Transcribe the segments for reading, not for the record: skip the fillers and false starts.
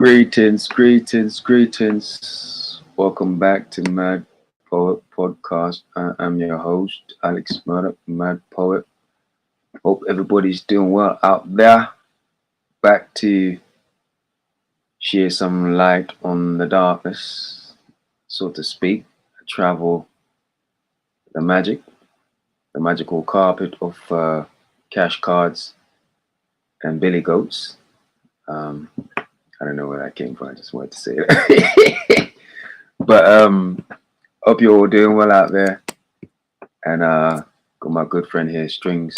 Greetings. Welcome back to Mad Poet Podcast. I'm your host, Alex Murdoch, Mad Poet. Hope everybody's doing well out there. Back to share some light on the darkness, so to speak. Travel the magical carpet of cash cards and billy goats. I don't know where that came from. I just wanted to say that. But hope you're all doing well out there. And got my good friend here, Strings.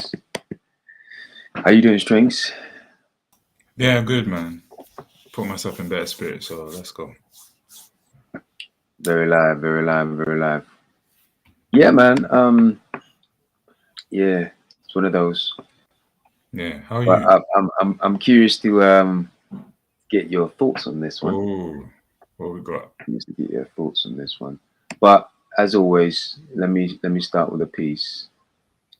How you doing, Strings? Yeah, good man. Put myself in better spirits, so let's go. Very live. Yeah, man. Yeah, it's one of those. Yeah, how are But you? I'm curious to get your thoughts on this one. Oh, what we got? Curious to get your thoughts on this one. But as always, let me start with a piece.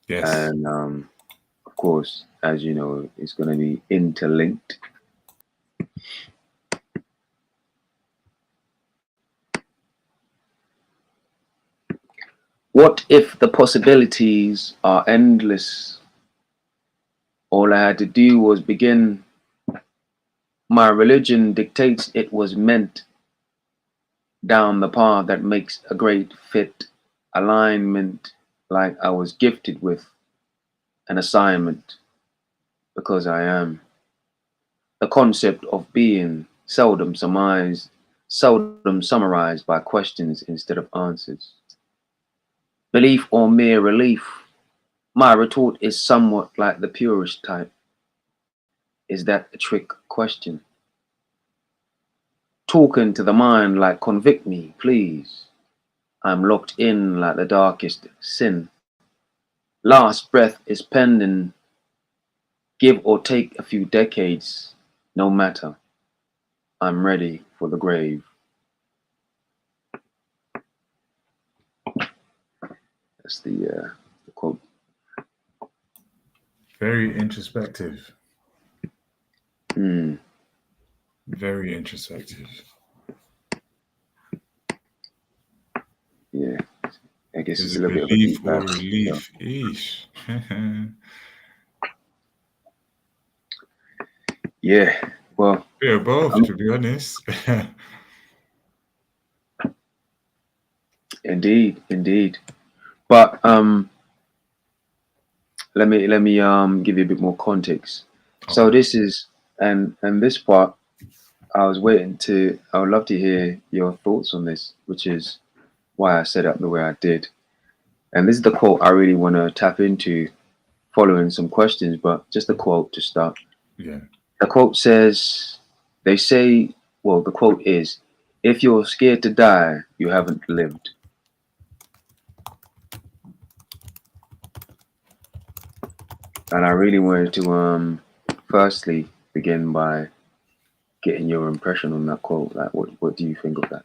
Yes. And of course, as you know, it's going to be interlinked. What if the possibilities are endless? All I had to do was begin. My religion dictates it was meant down the path that makes a great fit, alignment, like I was gifted with an assignment, because I am. The concept of being seldom summarized by questions instead of answers. Belief or mere relief? My retort is somewhat like the purist type. Is that a trick question? Talking to the mind like convict me, please. I'm locked in like the darkest sin. Last breath is pending. Give or take a few decades, no matter. I'm ready for the grave. That's the quote. Very introspective. Hmm. Very introspective. Yeah, I guess Is it's a it little bit of a belief deep or dive. relief? Eesh. Yeah, well, Yeah, both, to be honest. indeed. But let me give you a bit more context. So Okay. this is and this part I would love to hear your thoughts on this, which is why I set up the way I did. And this is the quote I really want to tap into following some questions, but just the quote to start. Yeah. The quote says, they say, well, the quote is, if you're scared to die, you haven't lived. And I really wanted to firstly begin by getting your impression on that quote. Like what do you think of that?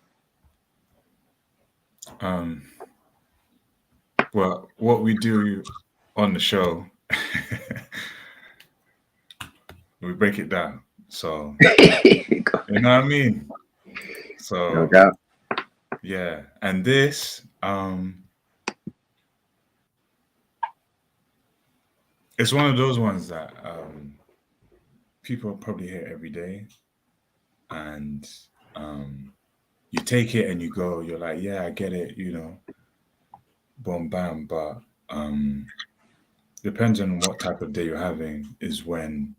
Um. Well, what we do on the show, we break it down. So you know what I mean. No So doubt. yeah, and this it's one of those ones that people probably hear every day, and um, you take it and you go, you're like, yeah, I get it, boom, bam. But depends on what type of day you're having, is when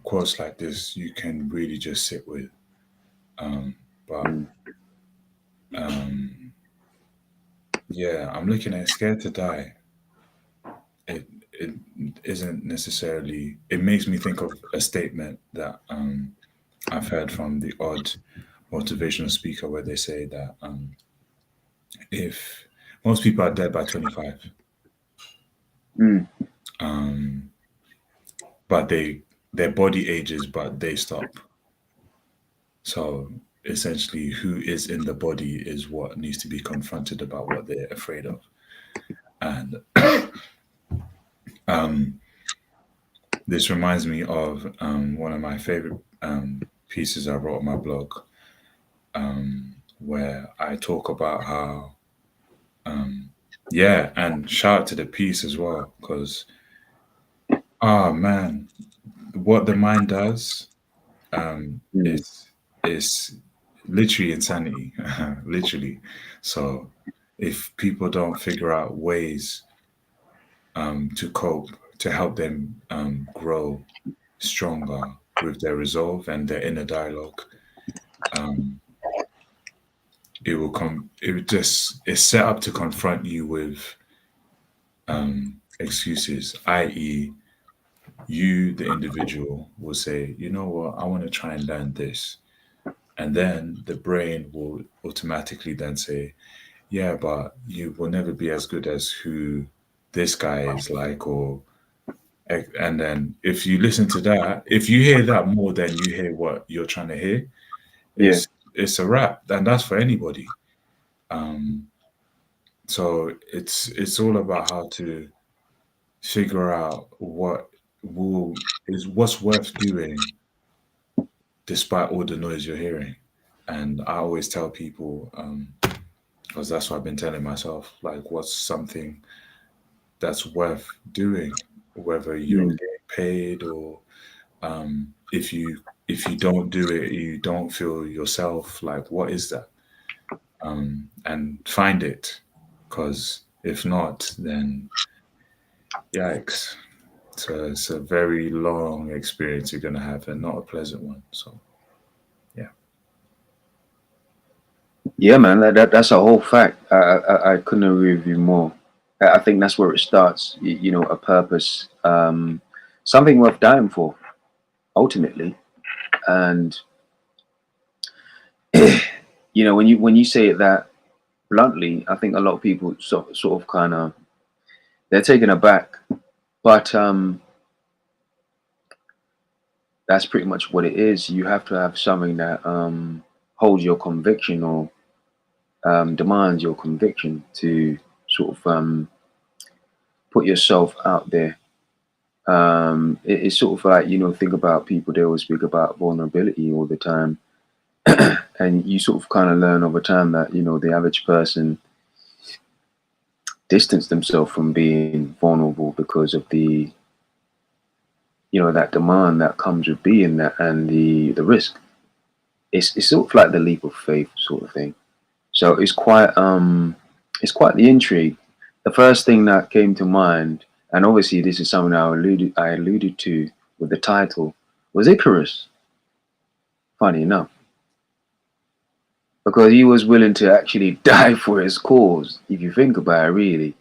quotes like this you can really just sit with. But Mm, um, yeah, I'm looking at scared to die. It isn't necessarily. It makes me think of a statement that I've heard from the odd motivational speaker where they say that if most people are dead by 25, mm, um, but their body ages, but they stop. So essentially, who is in the body is what needs to be confronted about what they're afraid of. And this reminds me of one of my favorite pieces I wrote on my blog, where I talk about how, yeah, and shout out to the piece as well, because, man, what the mind does, Mm. is literally insanity, literally. So if people don't figure out ways to cope, to help them grow stronger with their resolve and their inner dialogue, um, it will come. It would just it's set up to confront you with excuses, i.e., you, the individual, will say, you know what, I want to try and learn this, and then the brain will automatically then say, yeah, but you will never be as good as who this guy is like, or and then if you listen to that, if you hear that more than you hear what you're trying to hear, Yeah. it's a wrap, and that's for anybody. Um, so it's all about how to figure out what will is what's worth doing despite all the noise you're hearing. And I always tell people, because that's what I've been telling myself, like what's something that's worth doing, whether you're Mm. getting paid or if you don't do it, you don't feel yourself. Like, what is that? And find it, because if not, then yikes. So it's a very long experience you're gonna have, and not a pleasant one. So yeah, Yeah, man. That's a whole fact. I couldn't agree with you more. I think that's where it starts. You know, a purpose, something worth dying for, ultimately. And you know, when you say it that bluntly, I think a lot of people sort of kind of they're taken aback. But that's pretty much what it is. You have to have something that holds your conviction or demands your conviction to sort of put yourself out there. It's sort of like, you know, think about people, they always speak about vulnerability all the time. And you sort of kind of learn over time that, you know, the average person distance themselves from being vulnerable because of the, you know, that demand that comes with being that and the risk. It's sort of like the leap of faith sort of thing. So it's quite the intrigue. The first thing that came to mind, and obviously this is something I alluded to with the title, was Icarus. Funny enough, because he was willing to actually die for his cause. If you think about it, really,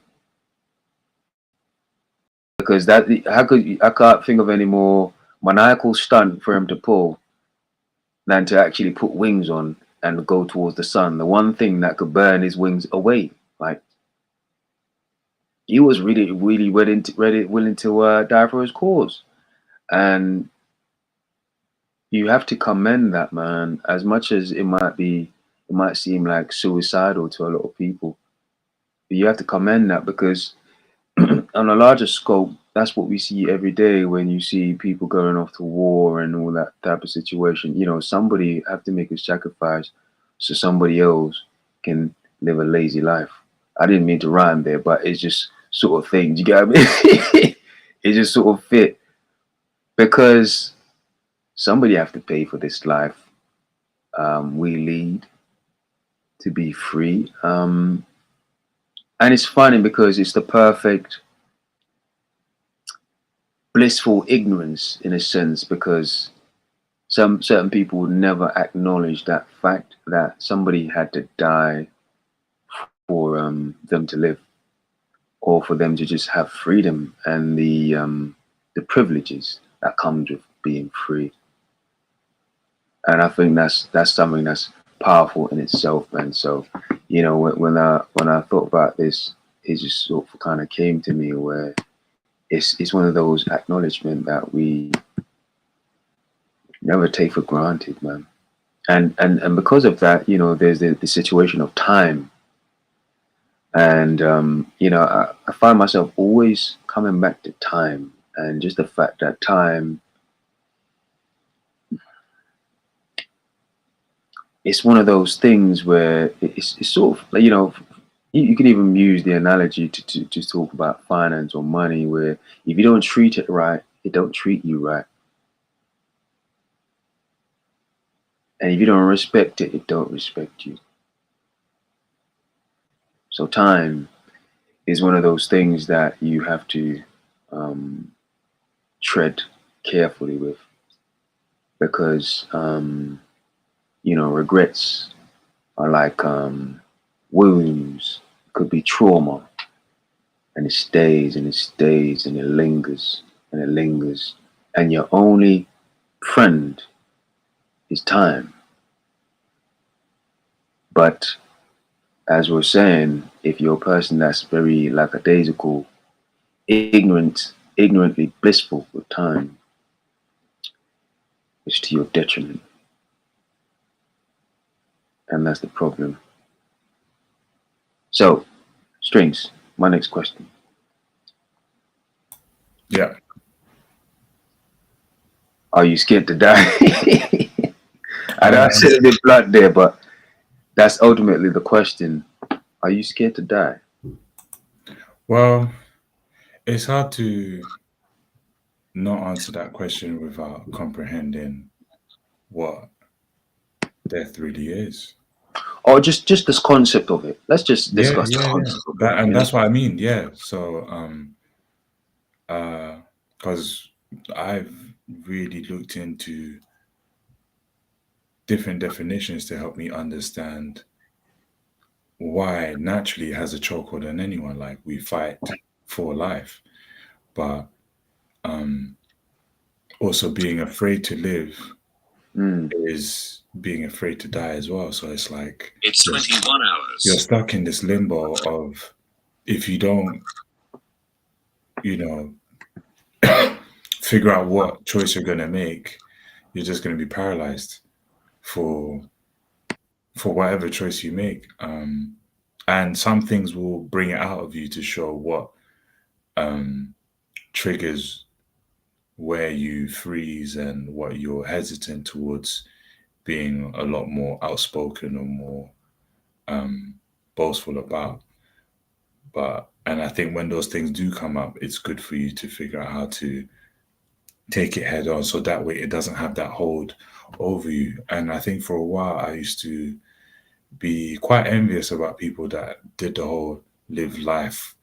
because that I can't think of any more maniacal stunt for him to pull than to actually put wings on and go towards the sun. The one thing that could burn his wings away, like he was really willing to die for his cause, and you have to commend that man. As much as it might seem like suicidal to a lot of people, but you have to commend that because on a larger scope, that's what we see every day when you see people going off to war and all that type of situation. You know, somebody have to make a sacrifice so somebody else can live a lazy life. I didn't mean to rhyme there, but it's just sort of thing. You get what I mean? It just sort of fit because somebody have to pay for this life we lead to be free. And it's funny because it's the perfect blissful ignorance in a sense because some certain people would never acknowledge that fact that somebody had to die for them to live or for them to just have freedom and the privileges that comes with being free. And I think that's something that's powerful in itself. And so, you know, when I thought about this, it just sort of kind of came to me where it's one of those acknowledgement that we never take for granted, man. And because of that, you know, there's the situation of time, and you know, I find myself always coming back to time, and just the fact that time it's one of those things where it's sort of like, you can even use the analogy to talk about finance or money, where if you don't treat it right, it don't treat you right. And if you don't respect it, it don't respect you. So time is one of those things that you have to um, tread carefully with, because regrets are like wounds. Could be trauma, and it stays and it stays and it lingers and it lingers, and your only friend is time. But as we're saying, if you're a person that's very lackadaisical, ignorantly blissful with time, it's to your detriment, and that's the problem. So, Strings, my next question: Yeah. are you scared to die? I know I Um, said a bit blunt there, but that's ultimately the question. Are you scared to die? well, it's hard to not answer that question without comprehending what death really is. Or just this concept of it? Let's just Yeah, discuss the yeah, yeah. concept of it. That and that's what I mean. Yeah. So, because I've really looked into different definitions to help me understand why naturally it has a chokehold on anyone. Like we fight for life, but um, also being afraid to live Mm, is being afraid to die as well. So it's like It's you're, 21 you're hours. stuck in this limbo of if you don't, you know, figure out what choice you're gonna make, you're just gonna be paralyzed for for whatever choice you make. And some things will bring it out of you to show what um, triggers where you freeze and what you're hesitant towards being a lot more outspoken or more um, boastful about. But and I think when those things do come up, it's good for you to figure out how to take it head on, so that way it doesn't have that hold over you. And I think for a while I used to be quite envious about people that did the whole live life,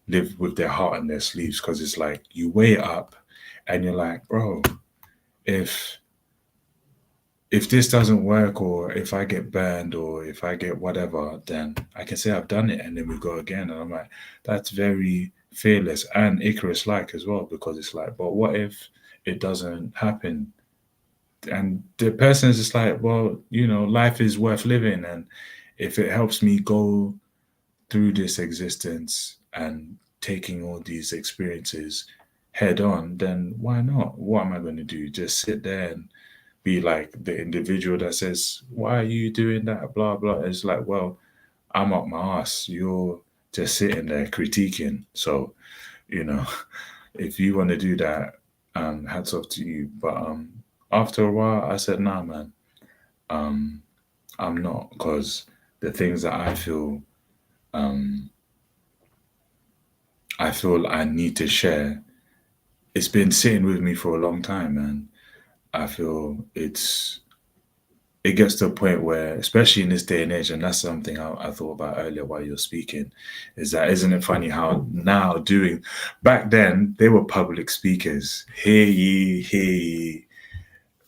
live with their heart on their sleeves, because it's like you weigh it up and you're like, bro, if if this doesn't work, or if I get burned, or if I get whatever, then I can say I've done it and then we go again. And I'm like, that's very fearless and Icarus like as well, because it's like, but what if it doesn't happen? And the person is just like, well, life is worth living. And if it helps me go through this existence and taking all these experiences head on, then why not? What am I going to do? Just sit there and be like the individual that says, why are you doing that? Blah, blah. It's like, well, I'm up my ass. You're just sitting there critiquing. So, you know, if you want to do that, hats off to you. But after a while, I said, nah, man, um, I'm not, because the things that um, I feel I need to share, it's been sitting with me for a long time, and I feel it gets to a point where, especially in this day and age, and that's something I thought about earlier while you're speaking, is that isn't it funny how now doing back then they were public speakers, hear ye,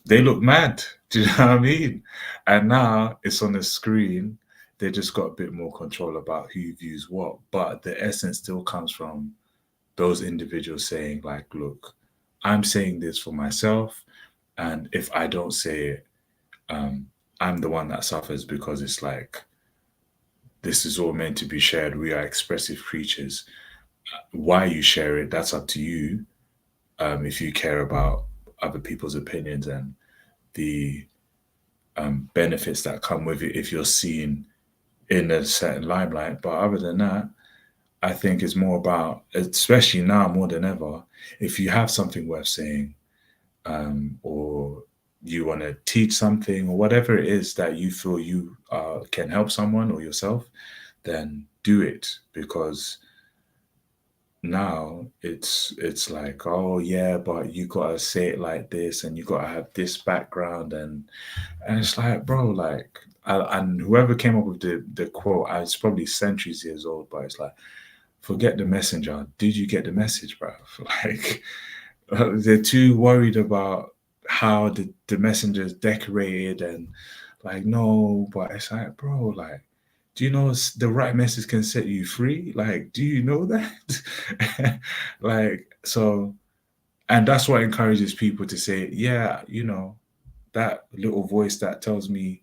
they look mad. Do you know what I mean? And now it's on the screen. They just got a bit more control about who views what, but the essence still comes from those individuals saying, like, look, I'm saying this for myself, and if I don't say it, um, I'm the one that suffers, because it's like this is all meant to be shared. We are expressive creatures. Why you share it, that's up to you. If you care about other people's opinions and the benefits that come with it, if you're seen in a certain limelight. But other than that, I think it's more about, especially now more than ever, if you have something worth saying, or you want to teach something or whatever it is that you feel you can help someone or yourself, then do it. Because now it's like, oh yeah, but you gotta say it like this and you gotta have this background, and it's like, bro, like, and whoever came up with the quote, it's probably centuries years old, but it's like, forget the messenger. Did you get the message, bro? Like, they're too worried about how the messenger is decorated, and like, no, but it's like, bro, like, do you know the right message can set you free? Like, do you know that? Like, so, and that's what encourages people to say, yeah, that little voice that tells me,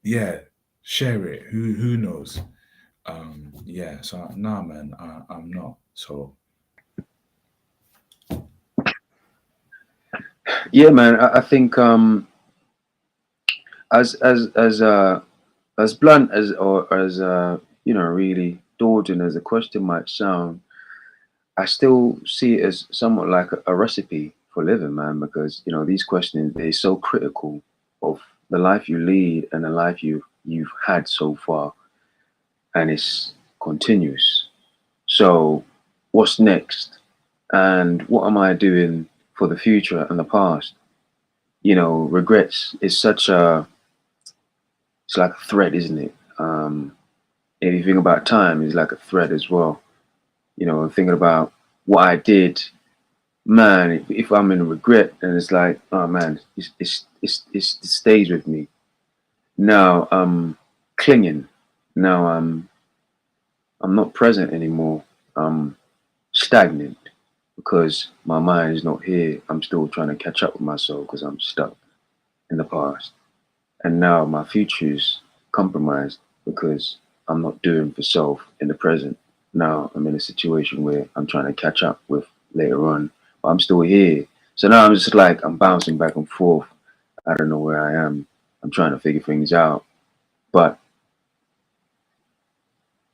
yeah, share it. Who knows? Yeah. So nah, man, I'm not. So Yeah, man. I think as as as uh as blunt as or as really daunting as the question might sound, I still see it as somewhat like a recipe for living, man, because these questions, they're so critical of the life you lead and the life you've had so far, and it's continuous. So, what's next? And what am I doing for the future and the past? Regrets is such a it's like a thread, isn't it? If you think about time, it's like a thread as well. Thinking about what I did, man. If I'm in regret, and it's like, oh man, it stays with me. Now I'm clinging. Now I'm not present anymore. I'm stagnant because my mind is not here. I'm still trying to catch up with myself because I'm stuck in the past. And now my future's compromised because I'm not doing for self in the present. Now I'm in a situation where I'm trying to catch up with later on, but I'm still here. So now I'm just like, I'm bouncing back and forth. I don't know where I am. I'm trying to figure things out. But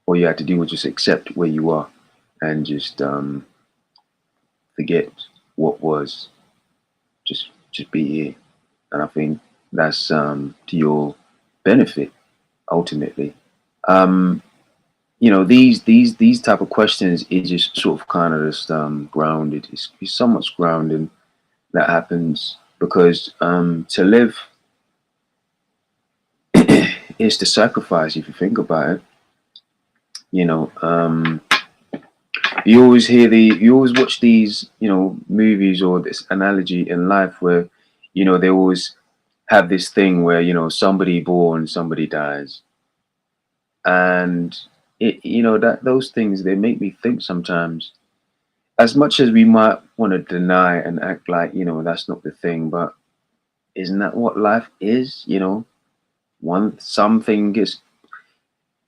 all you have to do is just accept where you are and just forget what was. Just be here. And I think that's to your benefit ultimately. Um, these type of questions is just sort of kind of just grounded. It's so much grounding that happens because to live is to sacrifice. If you think about it, you know, you always watch these movies or this analogy in life where they always have this thing where somebody born, somebody dies, and that those things, they make me think sometimes, as much as we might want to deny and act like that's not the thing, but isn't that what life is? One something is,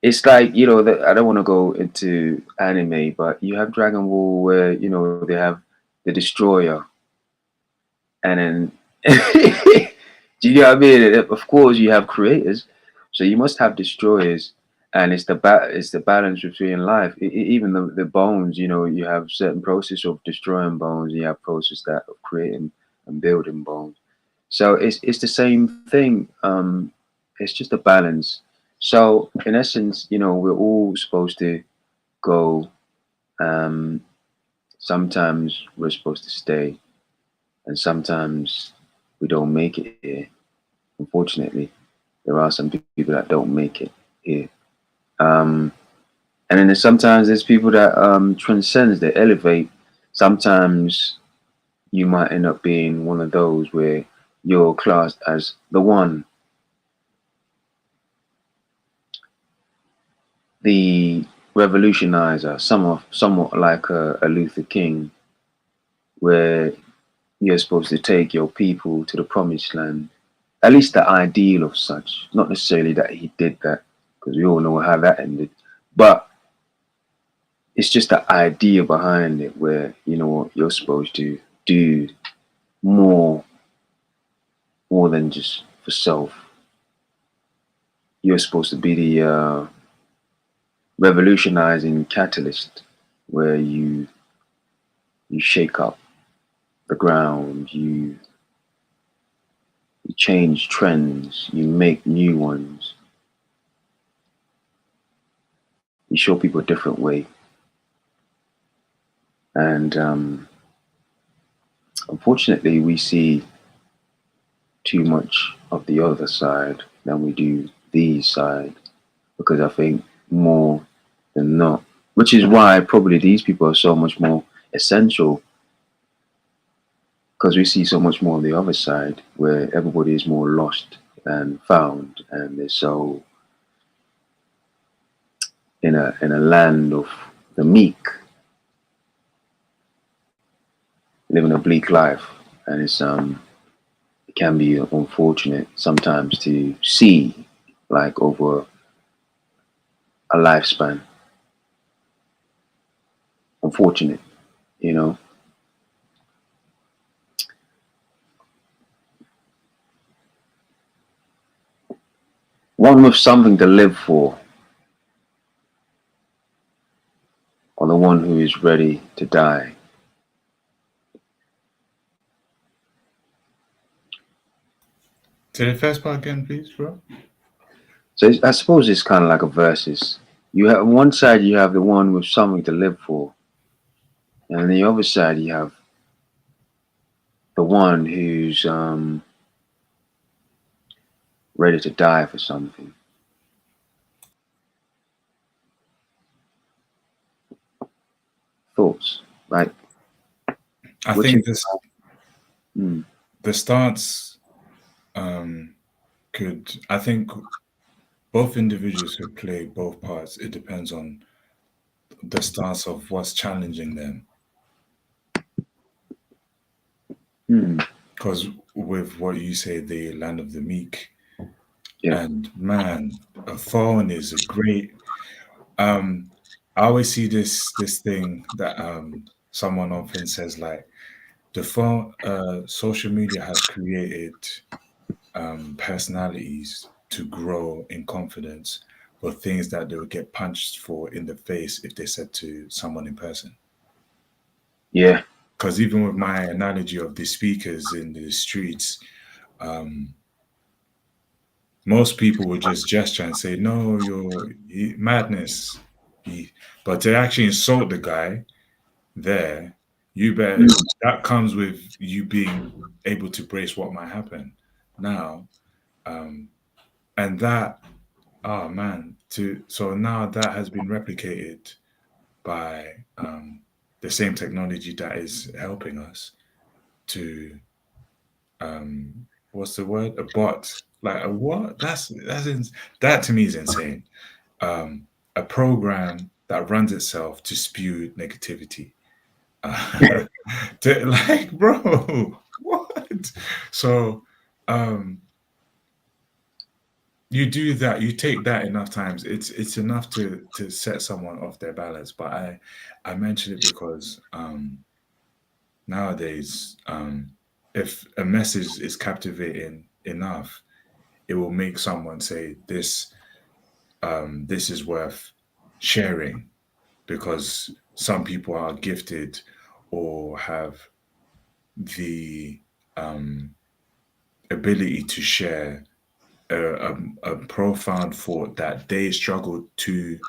it's like that. I don't want to go into anime, but you have Dragon Ball where they have the destroyer, and then do you know what I mean? Of course you have creators, so you must have destroyers, and it's the balance between life. Even the bones, you have certain process of destroying bones, you have process that of creating and building bones. So it's the same thing. It's just a balance. So in essence, we're all supposed to go. Um, Sometimes we're supposed to stay, and sometimes we don't make it here. Unfortunately, there are some people that don't make it here. Um, and then sometimes there's people that transcends, they elevate. Sometimes you might end up being one of those where you're classed as the one, the revolutionizer, somewhat like a Luther King, where you're supposed to take your people to the promised land. At least the ideal of such. Not necessarily that he did that, because we all know how that ended. But it's just the idea behind it, where you're supposed to do more, more than just for self. You're supposed to be the revolutionizing catalyst, where you shake up the ground, You change trends, you make new ones, you show people a different way. And unfortunately, we see too much of the other side than we do these side, because I think more than not, which is why probably these people are so much more essential, because we see so much more on the other side where everybody is more lost and found, and they're so in a land of the meek, living a bleak life, and it can be unfortunate sometimes to see, like, over a lifespan. Unfortunate, you know. One with something to live for, or the one who is ready to die. Say the first part again, please, bro. So I suppose it's kind of like a versus. You have on one side you have the one with something to live for, and on the other side you have the one who's ready to die for something. Thoughts, like I which is think this mm, the stance um, could. I think both individuals could play both parts. It depends on the stance of what's challenging them. mm, Because with what you say, the land of the meek, yeah, and man, a phone is a great. Um, I always see this thing that someone often says like the phone, social media has created personalities to grow in confidence, but things that they would get punched for in the face if they said to someone in person. yeah, Because even with my analogy of the speakers in the streets, um, most people would just gesture and say, "No, madness." He, but to actually insult the guy there, you bet mm, that comes with you being able to brace what might happen. Now, um, and that, oh man, to so now that has been replicated by the same technology that is helping us to what's the word? A bot. Like a what? That to me is insane. Um, a program that runs itself to spew negativity. Like, bro, what? So, um, you do that. You take that enough times. It's enough to set someone off their balance. But I mention it because nowadays, if a message is captivating enough, it will make someone say this is worth sharing because some people are gifted or have the um, ability to share a profound thought that they struggle to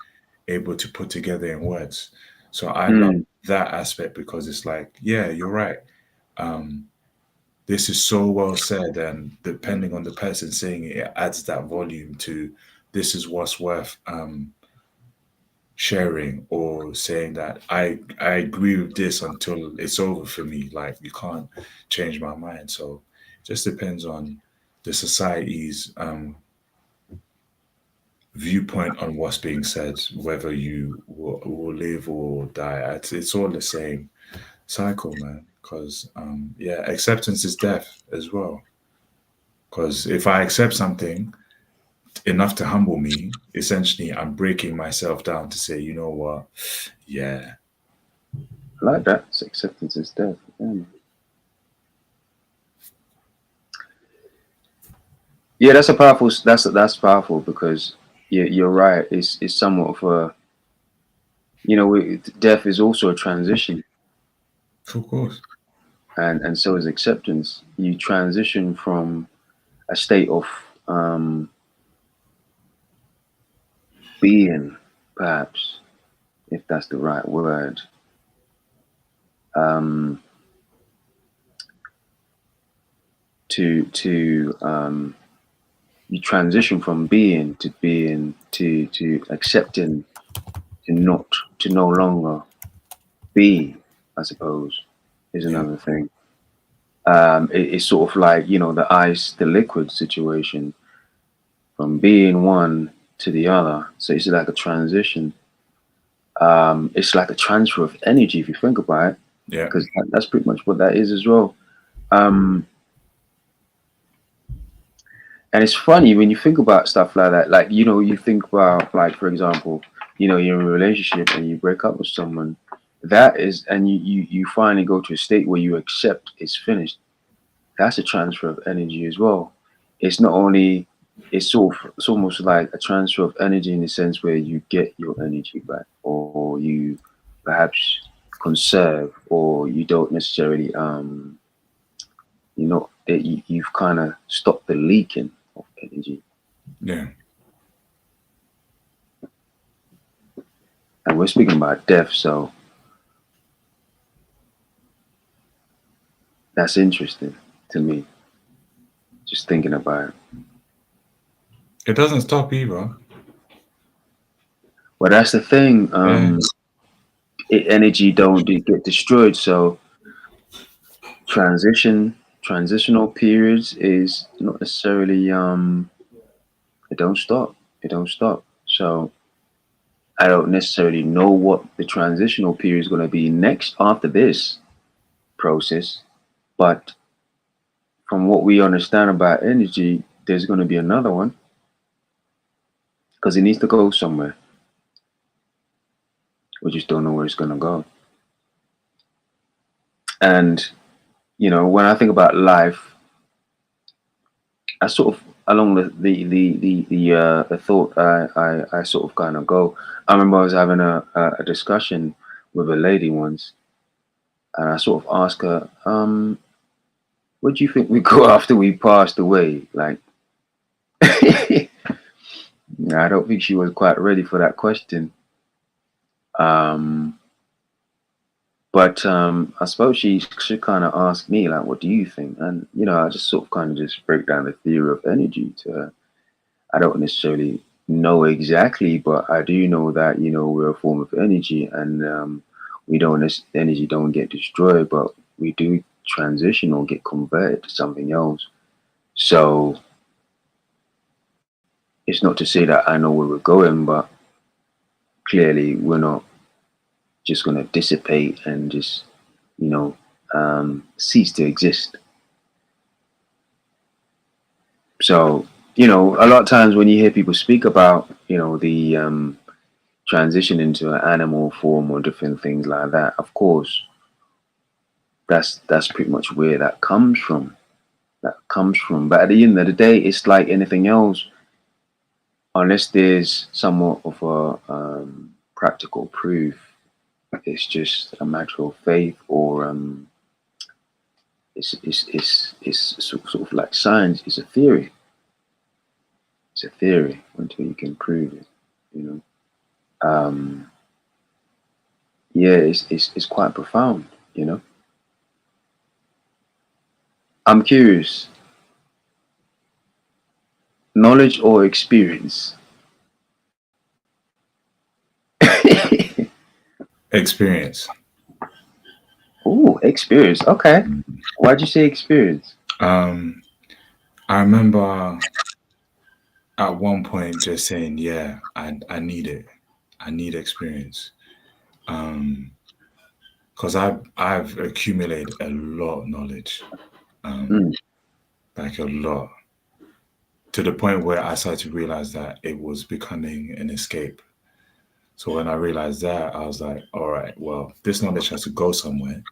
able to put together in words. So I love mm, that aspect because it's like, yeah, you're right. Um, this is so well said, and depending on the person saying it, it adds that volume to this is what's worth sharing or saying that I agree with this until it's over for me. Like you can't change my mind. So it just depends on the society's viewpoint on what's being said, whether you will live or die. It's all the same cycle, man. Because yeah, acceptance is death as well. Because if I accept something enough to humble me, essentially I'm breaking myself down to say, you know what, yeah, I like that. It's acceptance is death. Yeah, man. Yeah, that's a powerful. That's powerful because you're right. It's somewhat of a, death is also a transition, of course. and so is acceptance. You transition from a state of being, perhaps, if that's the right word. Um, to you transition from being to accepting, to not to no longer be, I suppose, is Yeah. another thing. It's sort of like, the ice, the liquid situation, from being one to the other. So it's like a transition. It's like a transfer of energy if you think about it, Yeah. because that's pretty much what that is as well. Um, and it's funny when you think about stuff like that. Like, you think about, like, for example, you're in a relationship and you break up with someone. That is, and you finally go to a state where you accept it's finished. That's a transfer of energy as well. It's not only, it's almost like a transfer of energy in the sense where you get your energy back, or you perhaps conserve, or you don't necessarily that you've kind of stopped the leaking of energy. Yeah. And we're speaking about death, so that's interesting to me, just thinking about it. It doesn't stop either. Well, that's the thing. Yeah. Energy don't get destroyed, so transitional periods is not necessarily it don't stop. It don't stop. So I don't necessarily know what the transitional period is going to be next after this process, but from what we understand about energy, there's going to be another one, because it needs to go somewhere. We just don't know where it's going to go. And when I think about life, I sort of, along the thought, I sort of kind of go. I remember I was having a discussion with a lady once, and I sort of asked her, what do you think we go after we passed away? Like, I don't think she was quite ready for that question. Um, but I suppose she should kind of ask me, like, what do you think? And I just sort of kind of just break down the theory of energy to her. I don't necessarily know exactly, but I do know that we're a form of energy, and we don't energy don't get destroyed, but we do transition or get converted to something else. So it's not to say that I know where we're going, but clearly we're not just going to dissipate and just you know cease to exist. So a lot of times when you hear people speak about the transition into an animal form or different things like that, of course, that's pretty much where that comes from. But at the end of the day, it's like anything else. Unless there's somewhat of a practical proof, it's just a matter of faith, or it's sort of like science. It's a theory. It's a theory until you can prove it. You know. Um, yeah, it's quite profound. You know. I'm curious. Knowledge or experience? Experience. Oh, experience. Okay. Why'd you say experience? Um, I remember at one point just saying, "Yeah, I need it. I need experience." Because I've accumulated a lot of knowledge, um, Mm, like a lot, to the point where I started to realize that it was becoming an escape. So when I realized that, I was like, "All right, well, this knowledge has to go somewhere,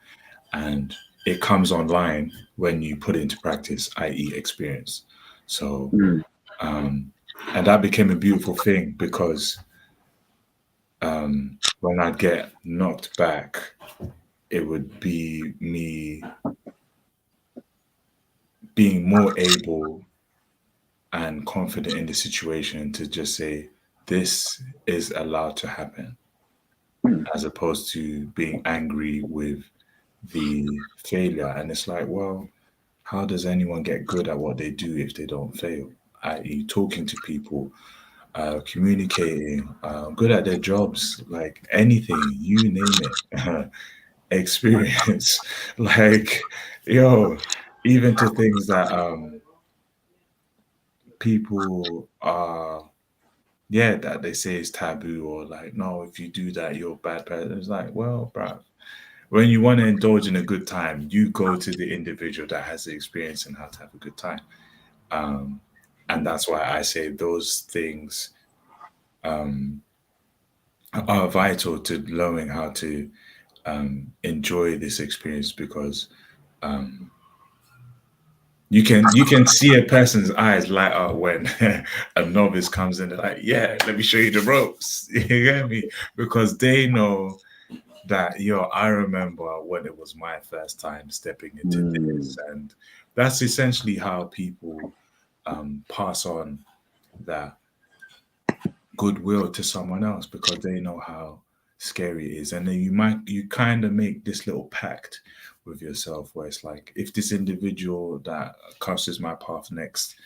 and it comes online when you put it into practice, i.e., experience." So, mm, um, and that became a beautiful thing because when I'd get knocked back, it would be me being more able and confident in the situation to just say this is allowed to happen, Mm. as opposed to being angry with the failure. And it's like, well, how does anyone get good at what they do if they don't fail? I.e., talking to people, communicating, good at their jobs, like anything, you name it, experience, like, yo, even to things that people are, yeah, that they say is taboo, or like, no, if you do that, you're a bad person. It's like, well, bruh, when you want to indulge in a good time, you go to the individual that has the experience in how to have a good time. Um, and that's why I say those things um, are vital to learning how to enjoy this experience, because um, you can see a person's eyes light up when a novice comes in. They're like, "Yeah, let me show you the ropes." You get me? Because they know that, yo, I remember when it was my first time stepping into Mm. this, and that's essentially how people pass on that goodwill to someone else, because they know how scary it is. And then you kind of make this little pact with yourself where it's like, if this individual that crosses my path next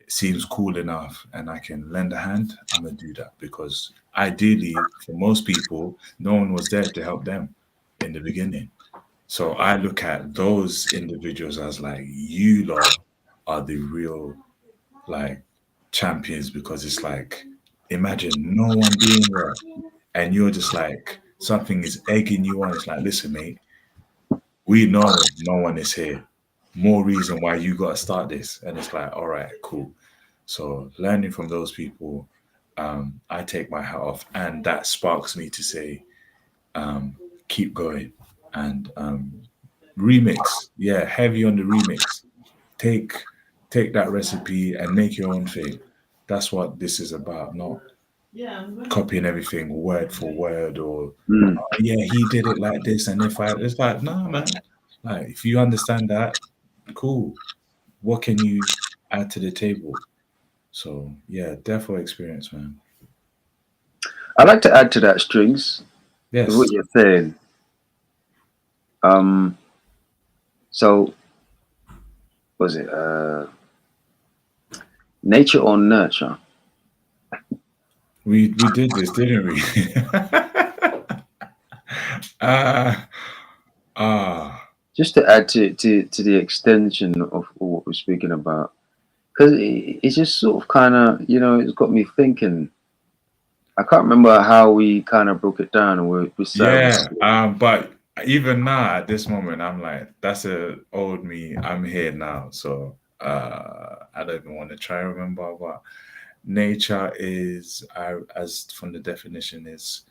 seems cool enough and I can lend a hand, I'm gonna do that, because ideally for most people no one was there to help them in the beginning. So I look at those individuals as like, you lot are the real, like, champions, because it's like, imagine no one being there and you're just like, something is egging you on. It's like, listen, mate, we know no one is here. More reason why you got to start this. And it's like, all right, cool. So learning from those people, I take my hat off, and that sparks me to say, um, keep going. And remix, yeah, heavy on the remix. Take take that recipe and make your own thing. That's what this is about, not copying everything word for word, or Mm. oh, yeah, he did it like this, and if I, it's like, nah, man. Like, if you understand that, cool. What can you add to the table? So yeah, definitely experience, man. I like to add to that, strings, with what Yes, you're saying. Um, so was it nature or nurture? we did this, didn't we? Ah, ah, Just to add to the extension of what we're speaking about, because it's just sort of kind of, it's got me thinking. I can't remember how we kind of broke it down, and we started with. yeah. But even now at this moment, I'm like, that's a old me. I'm here now, so I don't even want to try to remember. But nature is, as from the definition, is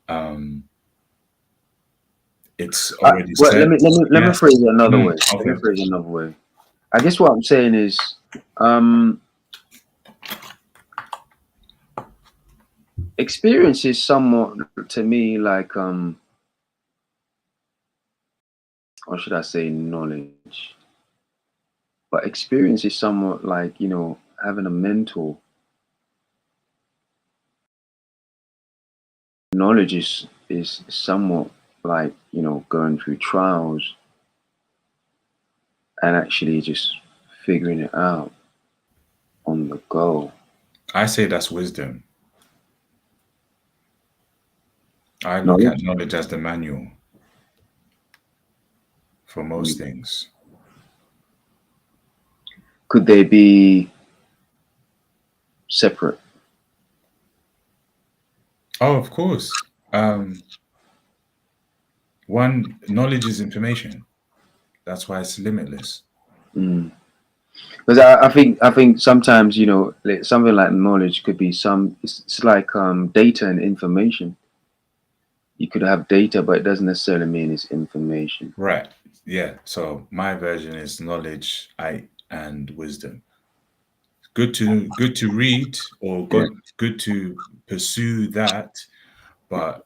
um, it's already Well, let set. me let me let me Yes. phrase it another way. Let me Okay. phrase it another way. I guess what I'm saying is, um, experience is somewhat to me like, or should I say knowledge? But experience is somewhat like, having a mentor. Knowledge is somewhat like, going through trials and actually just figuring it out on the go. I say that's wisdom. I look at Knowledge, knowledge as the manual for most mm, things. could they be separate? Oh, of course. One, knowledge is information. That's why it's limitless. Mm. Because I think sometimes, like something like knowledge could be it's like data and information. You could have data, but it doesn't necessarily mean it's information. Right. Yeah. So my version is knowledge, I and wisdom. Good to read, or Yeah. good to pursue that, but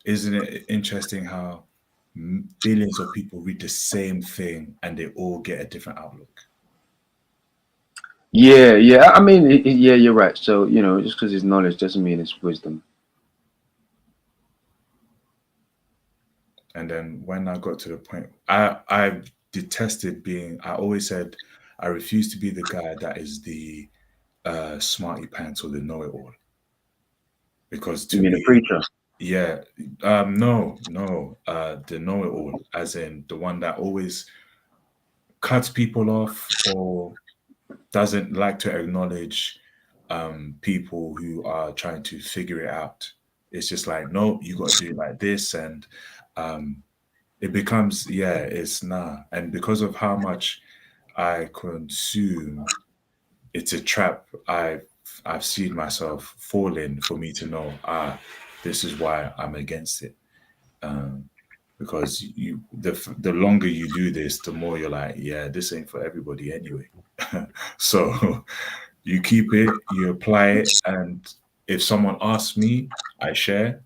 isn't it interesting how billions of people read the same thing and they all get a different outlook? Yeah, yeah. I mean, yeah, you're right. So, just because it's knowledge doesn't mean it's wisdom. And then when I got to the point, I detested being. I always said I refuse to be the guy that is the smarty pants or the know it all, because You to mean a me, preacher? yeah, no, the know it all, as in the one that always cuts people off or doesn't like to acknowledge people who are trying to figure it out. It's just like, no, you got to do it like this, and um, it becomes, yeah, it's nah. And because of how much I consume, it's a trap. I've seen myself fall in for me to know, this is why I'm against it. Um, because the longer you do this, the more you're like, yeah, this ain't for everybody anyway. So you keep it, you apply it, and if someone asks me, I share.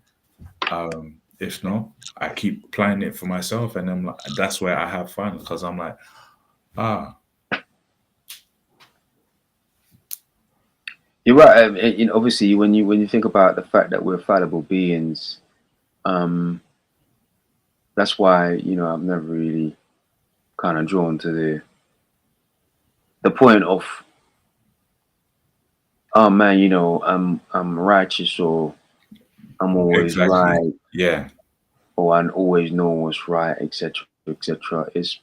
If not, I keep applying it for myself, and I'm like, that's where I have fun because I'm like, ah, You're right. Obviously, when you think about the fact that we're fallible beings, um, that's why I'm never really kind of drawn to the point of, oh man, I'm righteous, or I'm always exactly, right, yeah, or I always know what's right, etc., etc. It's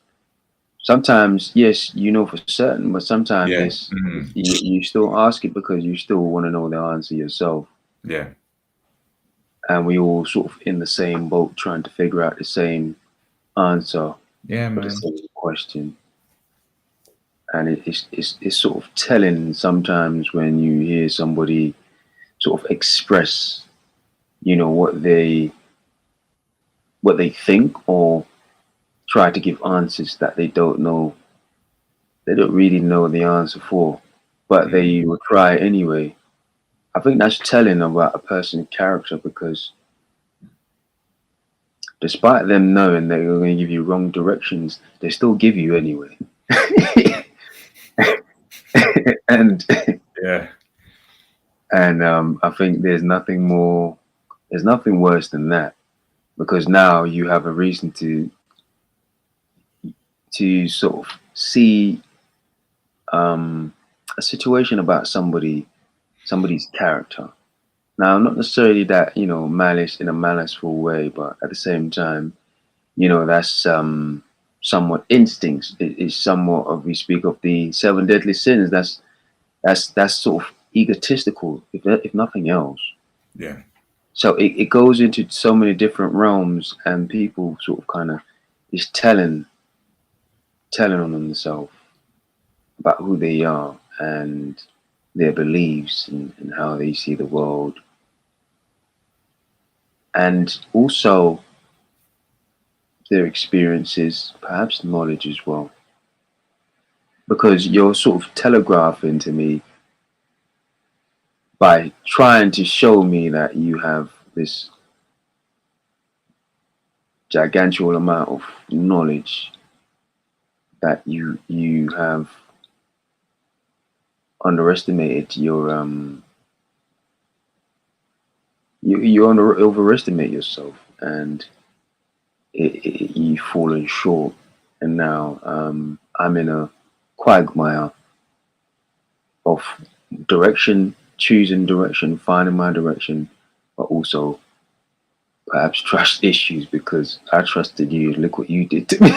sometimes, yes, for certain, but sometimes yeah, it's you still ask it because you still want to know the answer yourself. yeah, And we all sort of in the same boat trying to figure out the same answer yeah, for the man, same question. And it's sort of telling sometimes when you hear somebody sort of express, what they think, or try to give answers that they don't really know the answer for, but mm, they will try anyway. I think that's telling about a person's character, because despite them knowing that you're going to give you wrong directions, they still give you anyway. and yeah, I think there's nothing worse than that, because now you have a reason to sort of see um, a situation about somebody's character. Now, not necessarily that malice in a maliceful way, but at the same time, that's somewhat instincts. It is somewhat of, we speak of the seven deadly sins. That's sort of egotistical, if nothing else. yeah, So it goes into so many different realms, and people sort of kind of is telling on themselves about who they are, and their beliefs, and how they see the world, and also their experiences, perhaps knowledge as well. Because you're sort of telegraphing to me by trying to show me that you have this gigantual amount of knowledge, that you have underestimated you overestimate yourself, and you've fallen short, and now I'm in a quagmire of direction, choosing direction, finding my direction, but also perhaps trust issues, because I trusted you. Look what you did to me.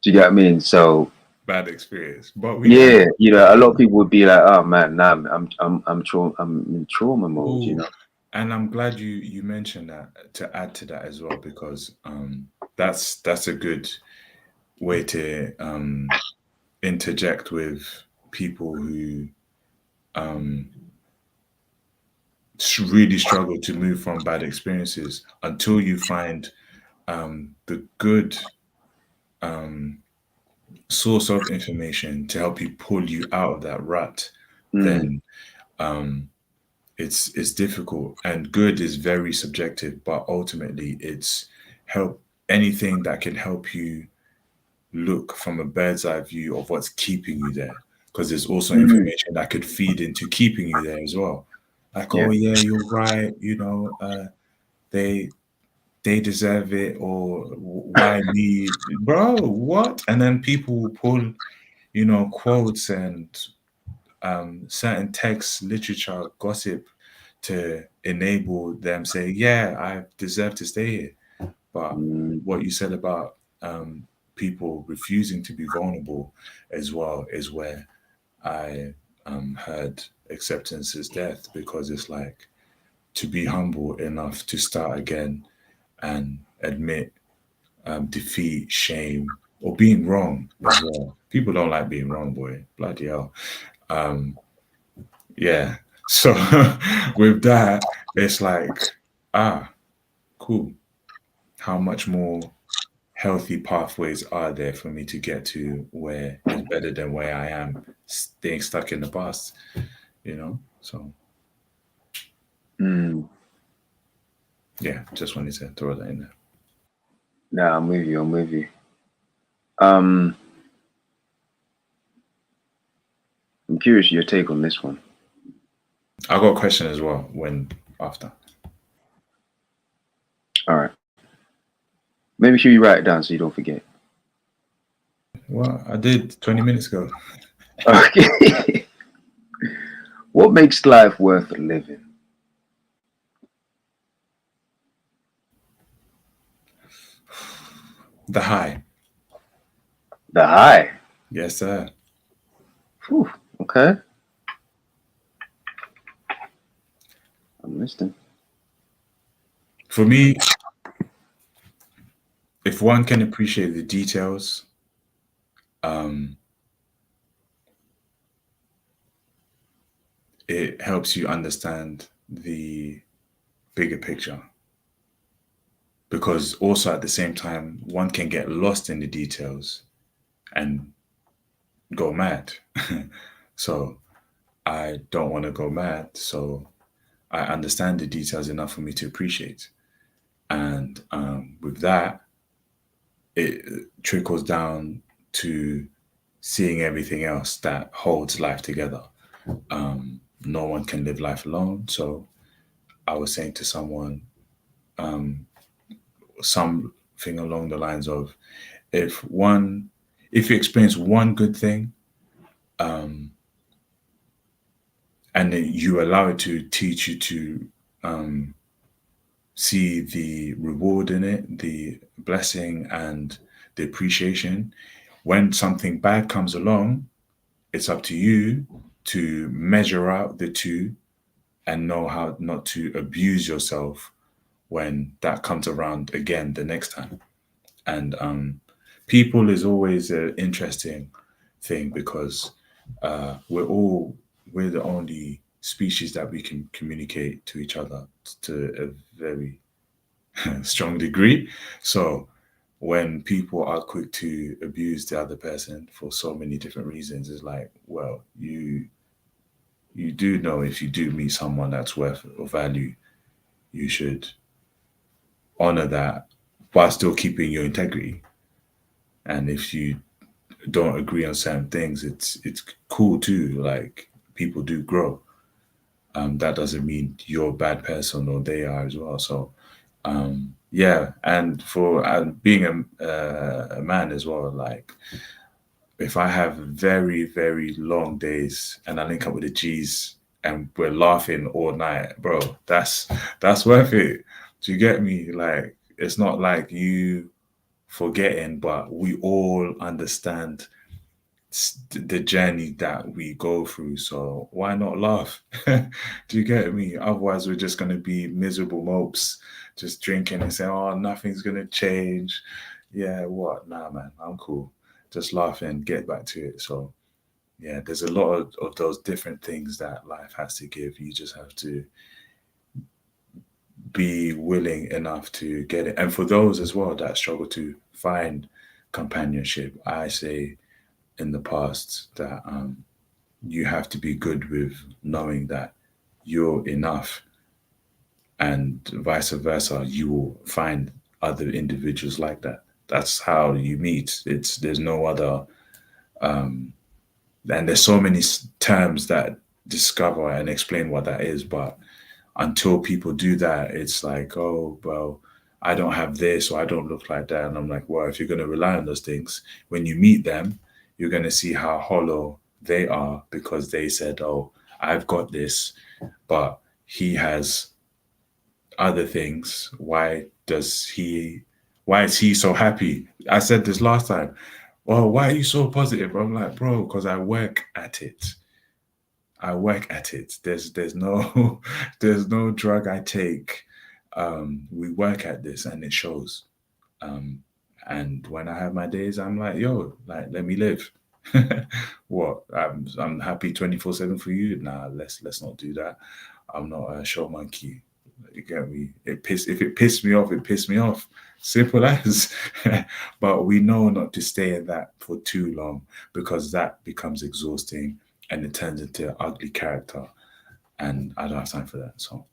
Do you get what I mean? So bad experience, but we can yeah, talk about a it. lot of people would be like, "Oh man, nah, I'm in trauma mode." Oh, and I'm glad you mentioned that to add to that as well, because that's a good way to interject with people who um really struggle to move from bad experiences until you find the good um source of information to help you pull you out of that rut. Mm, Then um it's difficult, and good is very subjective, but ultimately it's help anything that can help you look from a bird's eye view of what's keeping you there, because there's also Mm, information that could feed into keeping you there as well. Like, yeah. oh yeah, you're right. They they deserve it, or why me, bro? What? And then people will pull, quotes and certain text, literature, gossip to enable them say, yeah, I deserve to stay here. But Mm, what you said about people refusing to be vulnerable as well is where I heard acceptance is death, because it's like to be humble enough to start again and admit defeat, shame, or being wrong as well. People don't like being wrong, boy. Bloody hell. Um, yeah. So with that, it's like, ah, cool. How much more healthy pathways are there for me to get to where is better than where I am staying stuck in the past? So mm. yeah, just wanted to throw that in there. Nah, I'm with you. I'm with you. Um, I'm curious your take on this one. I got a question as well when after. All right. Maybe should you write it down so you don't forget? Well, I did 20 minutes ago. Okay. What makes life worth living? The high. The high. Yes, sir. Whew, okay. I'm listening. For me, if one can appreciate the details, um, it helps you understand the bigger picture. Because also at the same time, one can get lost in the details and go mad. So I don't want to go mad. So I understand the details enough for me to appreciate. And with that, it trickles down to seeing everything else that holds life together. No one can live life alone. So I was saying to someone um, something along the lines of, if one, if you experience one good thing, um, and then you allow it to teach you to um, see the reward in it, the blessing and the appreciation. When something bad comes along, it's up to you to measure out the two and know how not to abuse yourself when that comes around again the next time. And people is always an interesting thing, because we're the only species that we can communicate to each other to a very strong degree. So when people are quick to abuse the other person for so many different reasons, it's like, well, you do know, if you do meet someone that's worth or value, you should honor that while still keeping your integrity. And if you don't agree on certain things, it's cool too. Like, people do grow. That doesn't mean you're a bad person or they are as well. So yeah, and for being a man as well, like, if I have very long days and I link up with the G's and we're laughing all night, bro, that's worth it. Do you get me? Like, it's not like you forgetting, but we all understand the journey that we go through. So why not laugh? Do you get me? Otherwise, we're just gonna be miserable mopes, just drinking and saying, "Oh, nothing's gonna change." Yeah, what? Nah, man, I'm cool. Just laugh and get back to it. So yeah, there's a lot of those different things that life has to give. You just have to be willing enough to get it. And for those as well that struggle to find companionship, I say in the past that you have to be good with knowing that you're enough, and vice versa, you will find other individuals like that. That's how you meet. There's no other. And there's so many terms that discover and explain what that is, but until people do that, it's like, oh well, I don't have this or I don't look like that. And I'm like, well, if you're going to rely on those things, when you meet them, you're going to see how hollow they are, because they said, oh, I've got this, but he has other things. Why is he so happy? I said this last time. Well, why are you so positive? I'm like, bro, because I work at it. I work at it. There's no there's no drug I take. We work at this and it shows. Um, and when I have my days, I'm like, yo, like let me live. What? I'm happy 24/7 for you. Nah, let's not do that. I'm not a show monkey. You get me? If it pissed me off, it pissed me off. Simple as. But we know not to stay in that for too long, because that becomes exhausting and it turns into an ugly character. And I don't have time for that. So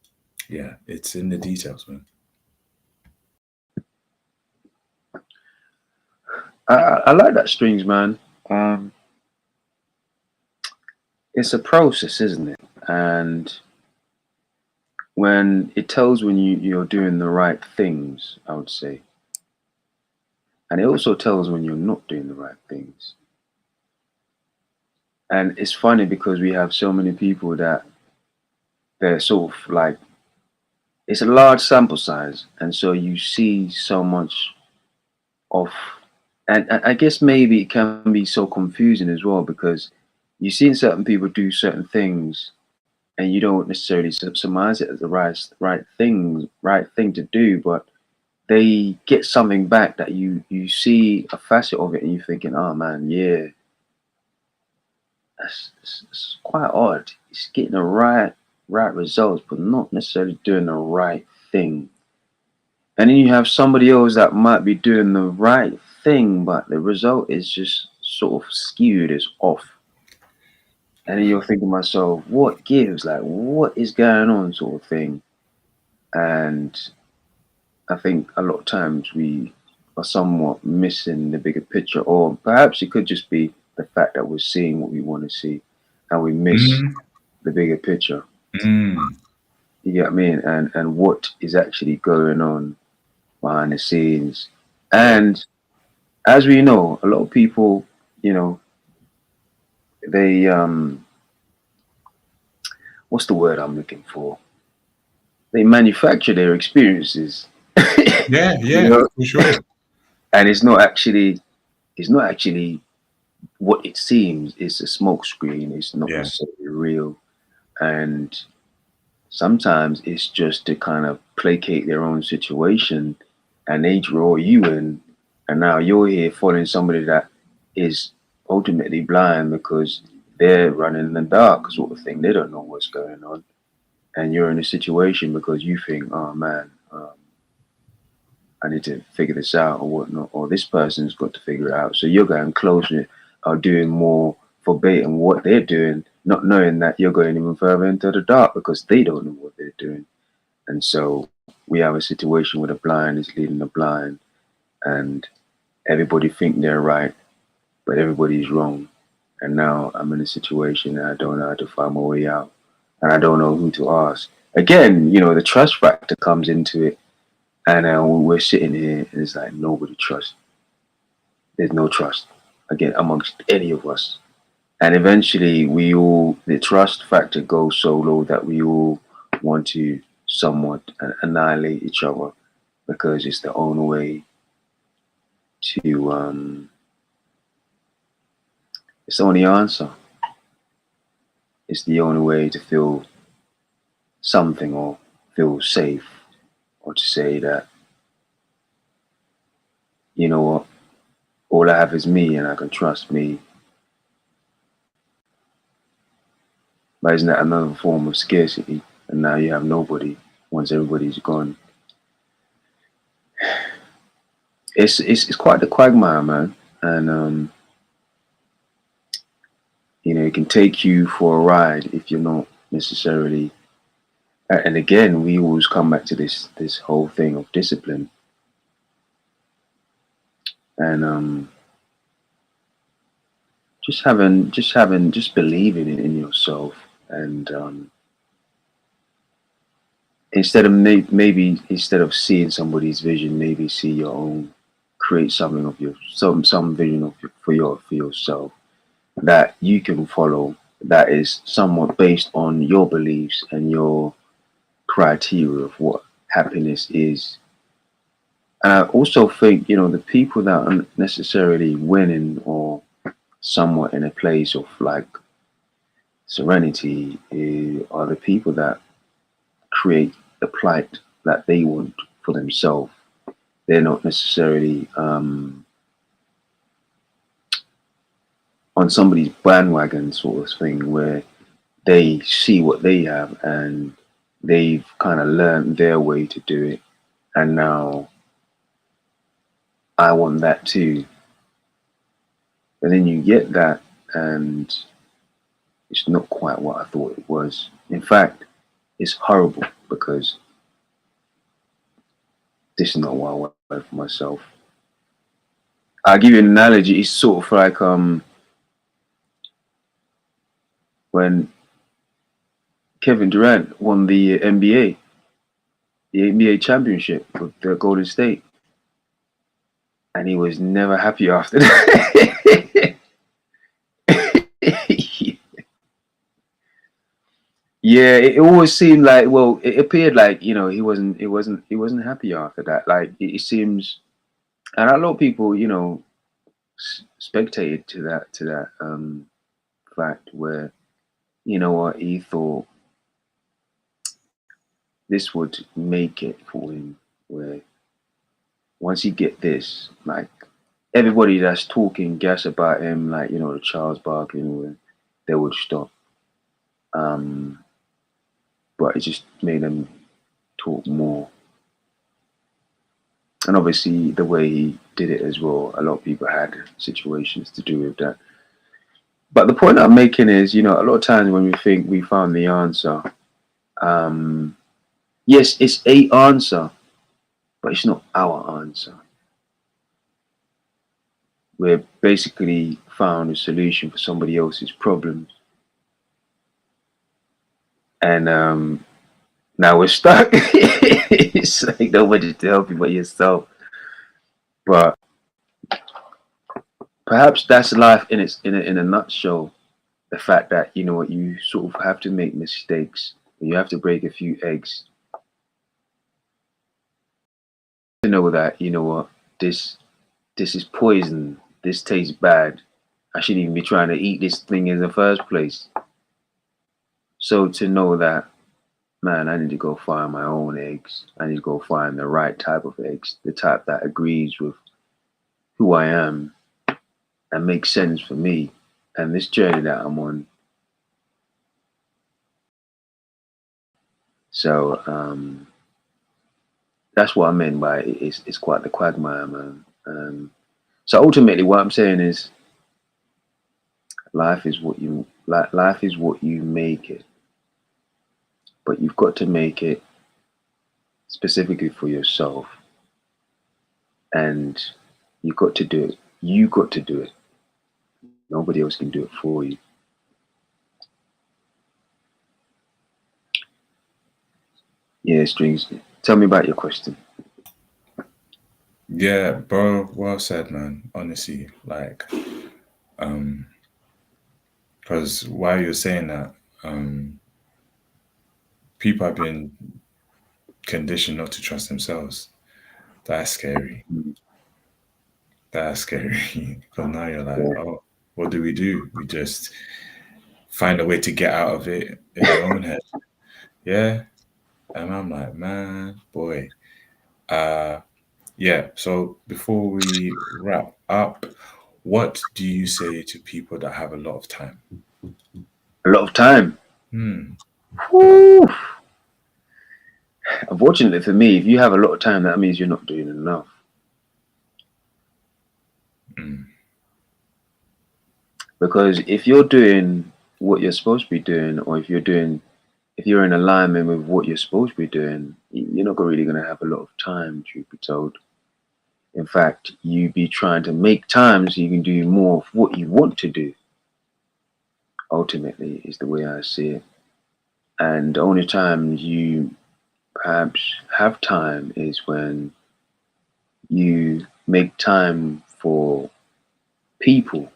yeah, it's in the details, man. I like that strings, man. It's a process, isn't it? And when it tells when you're doing the right things, I would say. And it also tells when you're not doing the right things. And it's funny because we have so many people that they're sort of like, it's a large sample size. And so you see so much of, and I guess maybe it can be so confusing as well, because you've seen certain people do certain things and you don't necessarily surmise it as the right thing to do, but they get something back that you see a facet of it and you're thinking, oh man, yeah, it's quite odd. It's getting the right results, but not necessarily doing the right thing. And then you have somebody else that might be doing the right thing, but the result is just sort of skewed, it's off. And then you're thinking to myself, what gives? Like, what is going on, sort of thing. And I think a lot of times we are somewhat missing the bigger picture, or perhaps it could just be the fact that we're seeing what we want to see and we miss Mm, the bigger picture. mm, You get what I mean? And what is actually going on behind the scenes. And as we know, a lot of people, you know, they what's the word I'm looking for? They manufacture their experiences, yeah, you yeah, know, for sure. and it's not actually what it seems. It's a smoke screen. It's not Yeah. necessarily real. And sometimes it's just to kind of placate their own situation, and they draw you in, and now you're here following somebody that is ultimately blind because they're running in the dark, sort of thing. They don't know what's going on, and you're in a situation because you think, oh man, I need to figure this out or whatnot, or this person's got to figure it out. So you're going closer or doing more verbatim what they're doing, not knowing that you're going even further into the dark because they don't know what they're doing. And so we have a situation where the blind is leading the blind, and everybody think they're right, but everybody's wrong. And now I'm in a situation that I don't know how to find my way out, and I don't know who to ask. Again, the trust factor comes into it, and we're sitting here, and it's like nobody trusts. There's no trust again amongst any of us, and eventually the trust factor goes so low that we all want to somewhat annihilate each other because it's the only way to it's the only answer. It's the only way to feel something or feel safe, or to say that, you know what, all I have is me and I can trust me. But isn't that another form of scarcity? And now you have nobody once everybody's gone. It's quite the quagmire, man. And it can take you for a ride if you're not necessarily. And again, we always come back to this whole thing of discipline. and just believing in yourself, and instead of maybe instead of seeing somebody's vision, maybe see your own, create something of your some vision of for yourself that you can follow, that is somewhat based on your beliefs and your criteria of what happiness is. And I also think, the people that aren't necessarily winning or somewhat in a place of like serenity, are the people that create the plight that they want for themselves. They're not necessarily on somebody's bandwagon sort of thing where they see what they have and they've kind of learned their way to do it. And now I want that too. And then you get that, and it's not quite what I thought it was. In fact, it's horrible because this is not what I want for myself. I'll give you an analogy. It's sort of like when Kevin Durant won the NBA championship with the Golden State, and he was never happy after that. Yeah, it always seemed like, well, it appeared like, he wasn't happy after that. Like it seems, and a lot of people, spectated to that fact where, what, he thought this would make it for him, where once he get this, like everybody that's talking gas about him, like, the Charles Barkley, they would stop. Um, but it just made them talk more. And obviously, the way he did it as well, a lot of people had situations to do with that. But the point I'm making is, a lot of times when we think we found the answer, um, yes, it's a answer, but it's not our answer. We're basically found a solution for somebody else's problems, and now we're stuck. It's like nobody to help you but yourself. But perhaps that's life in a nutshell. The fact that, what, you sort of have to make mistakes, you have to break a few eggs to know that, what, this is poison. This tastes bad. I shouldn't even be trying to eat this thing in the first place. So to know that, man, I need to go find my own eggs. I need to go find the right type of eggs, the type that agrees with who I am and makes sense for me and this journey that I'm on. So that's what I meant by it's quite the quagmire, man. So ultimately, what I'm saying is, life is what you make it, but you've got to make it specifically for yourself, and you got to do it. You got to do it. Nobody else can do it for you. Yeah, Strings. Tell me about your question. Yeah, bro, well said, man. Honestly, like, because while you're saying that, people have been conditioned not to trust themselves. That's scary. Mm. That's scary. Because now you're like, Yeah. oh, what do? We just find a way to get out of it in our own head. Yeah. And I'm like, man, boy. Uh, yeah. So before we wrap up, what do you say to people that have a lot of time? A lot of time. Hmm. Whew. Unfortunately for me, if you have a lot of time, that means you're not doing enough. Mm. Because if you're doing what you're supposed to be doing, or if you're in alignment with what you're supposed to be doing, you're not really going to have a lot of time, truth be told. In fact, you be trying to make time so you can do more of what you want to do. Ultimately, is the way I see it. And the only time you perhaps have time is when you make time for people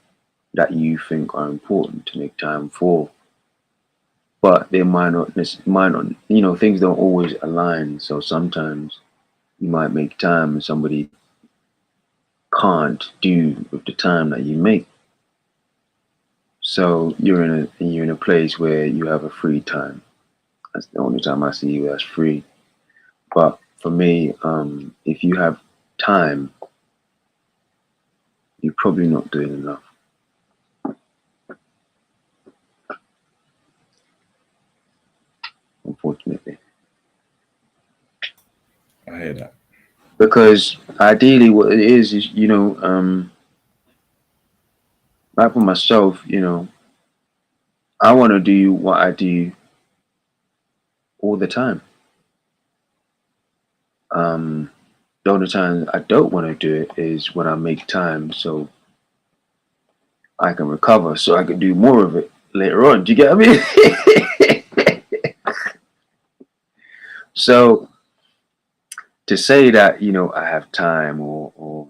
that you think are important to make time for. But they might not, things don't always align. So sometimes you might make time and somebody can't do with the time that you make. So you're in a place where you have a free time. That's the only time I see you as free. But for me, if you have time, you're probably not doing enough, unfortunately. I hear that. Because ideally, what it is, like for myself, I want to do what I do all the time. Um, the only time I don't want to do it is when I make time so I can recover, so I can do more of it later on. Do you get what I mean? So to say that I have time, or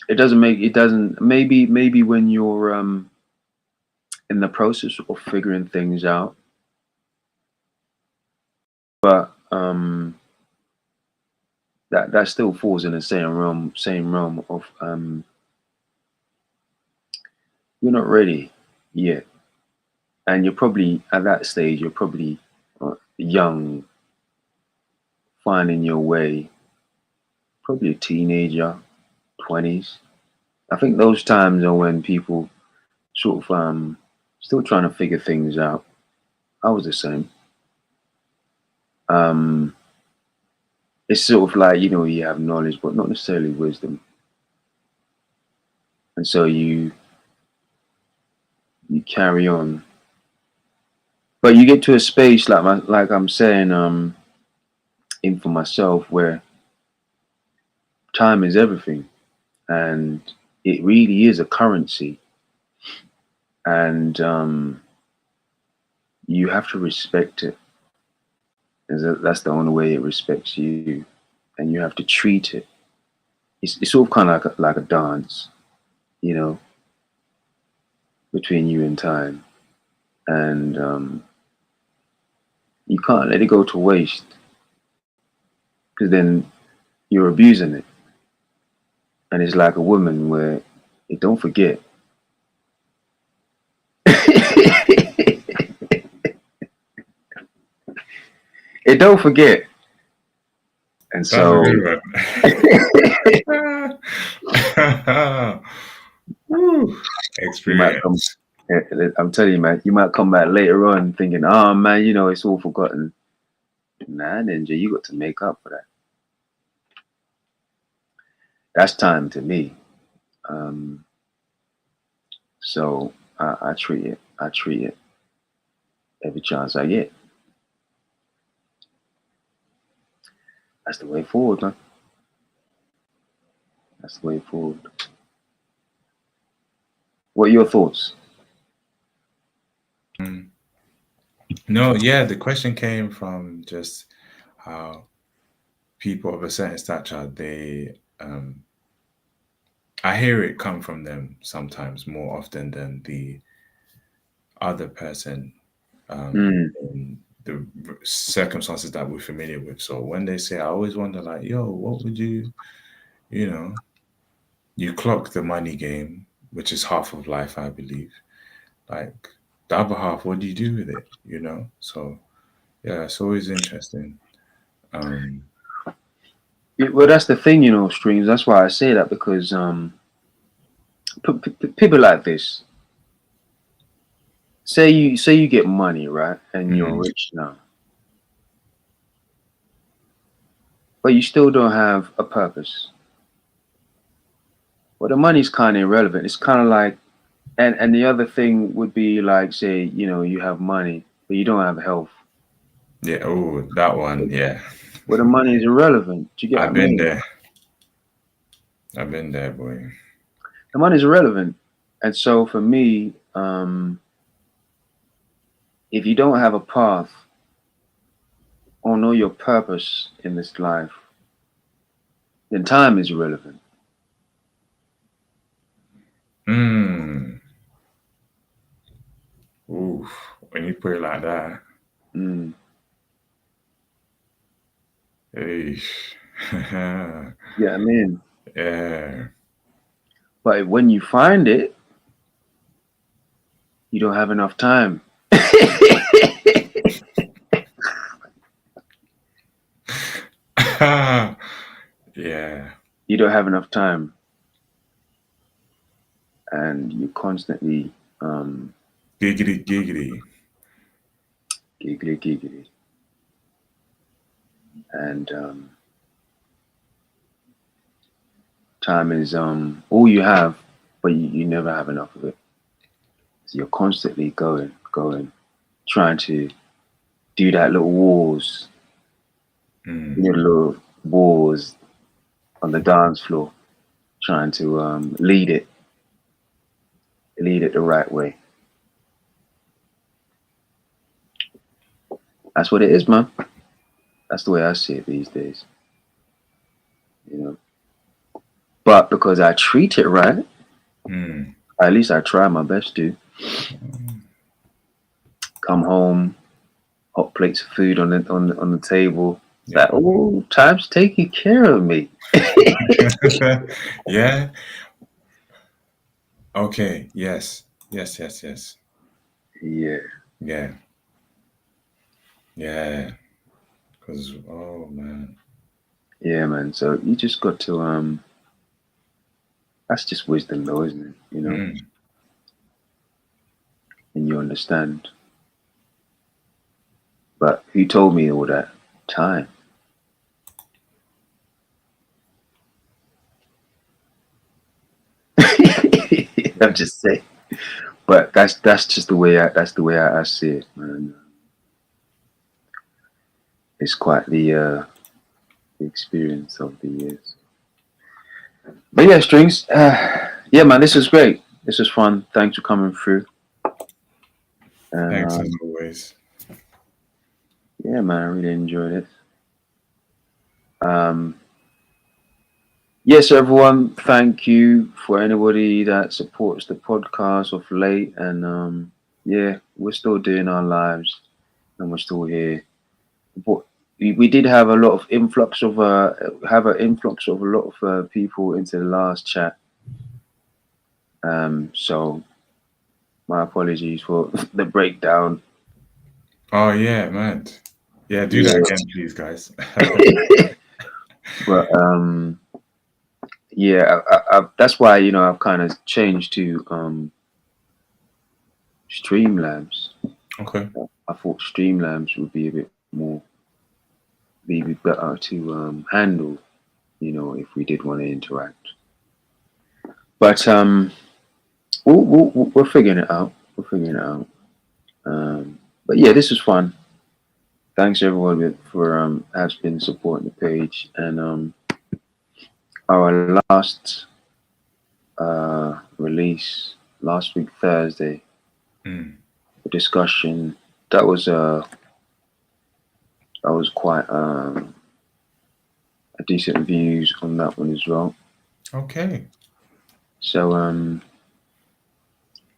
it doesn't, maybe when you're in the process of figuring things out, but that still falls in the same realm of you're not ready yet, and you're probably at that stage. You're probably young, finding your way, probably a teenager, 20s. I think those times are when people sort of still trying to figure things out. I was the same. Um, it's sort of like you have knowledge, but not necessarily wisdom, and so you carry on, but you get to a space like I'm saying, in for myself, where time is everything, and it really is a currency, and you have to respect it. That's the only way it respects you, and you have to treat it. It's sort of kind of like a dance, you know, between you and time, and you can't let it go to waste, because then you're abusing it, and it's like a woman where don't forget. It don't forget, and That's a so good one. Woo. you might come. Experience. I'm telling you, man, you might come back later on thinking, "Oh man, it's all forgotten." Nah, Ninja, you got to make up for that. That's time to me. Um, so I treat it. I treat it every chance I get. That's the way forward, man. That's the way forward. What are your thoughts? Mm. No, yeah, the question came from just how people of a certain stature, I hear it come from them sometimes more often than the other person, Mm. in the circumstances that we're familiar with. So when they say, I always wonder, like, yo, what would you know, you clock the money game, which is half of life, I believe. Like the other half, what do you do with it? So yeah, it's always interesting. Um, Well, that's the thing, streams. That's why I say that, because people like this. Say you get money, right, and you're mhm. rich now, but you still don't have a purpose. Well, the money's kind of irrelevant. It's kind of like, and the other thing would be like, say, you have money, but you don't have health. Yeah, oh, that one, yeah. Well, the money is irrelevant. Do you get what I I've been mean? there. I've been there, boy. The money's irrelevant. And so for me, if you don't have a path or know your purpose in this life, then time is irrelevant. Mm. Oof. When you put it like that, Mm. hey. Yeah, I mean, Yeah. but when you find it, you don't have enough time. Yeah. You don't have enough time, and you constantly Giggity, giggity. giggly giggly, and time is all you have, but you never have enough of it. So you're constantly going, trying to do that little wars, Mm. little wars on the dance floor, trying to lead it the right way. That's what it is, man. That's the way I see it these days. You know, but because I treat it right, Mm. at least I try my best to come home, hot plates of food on the table. It's like, Yeah. oh, time's taking care of me. Yeah. Okay. Yes. Yes. Yes. Yes. Yeah, Yeah. Yeah. Because, oh, man. yeah, man. So you just got to that's just wisdom, though, isn't it? You know, Mm. and you understand. But who told me all that? Time. I'm just saying. But that's just the way I see it, man. It's quite the experience of the years. But yeah, strings. Yeah, man, this was great. This was fun. Thanks for coming through. And Thanks as always. yeah, man, I really enjoyed it. Um, yes, everyone. Thank you for anybody that supports the podcast of late. And yeah, we're still doing our lives, and we're still here. But we did have a lot of influx of have an influx of a lot of people into the last chat. So my apologies for the breakdown. Oh, yeah, man. Yeah, do that Yeah, again, please, guys. but yeah, that's why I've kind of changed to Streamlabs. Okay. I thought Streamlabs would be a bit more, maybe better to handle, if we did want to interact. But we're figuring it out. We're figuring it out. But yeah, this was fun. Thanks everyone for has been supporting the page, and our last release last week Thursday, Mm. the discussion that was quite a decent views on that one as well. Okay. So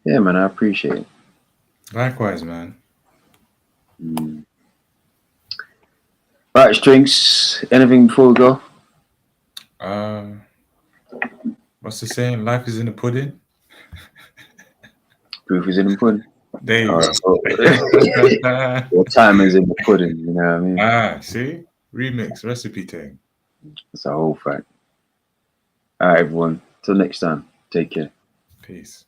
yeah, man, I appreciate it. Likewise, man. Mm. Right, strings. Anything before we go? Uh, what's the saying? Life is in the pudding. Proof is in the pudding. There you All go. right. So, your time is in the pudding. You know what I mean? See? Remix recipe thing. It's a whole fact. All right, everyone. Till next time. Take care. Peace.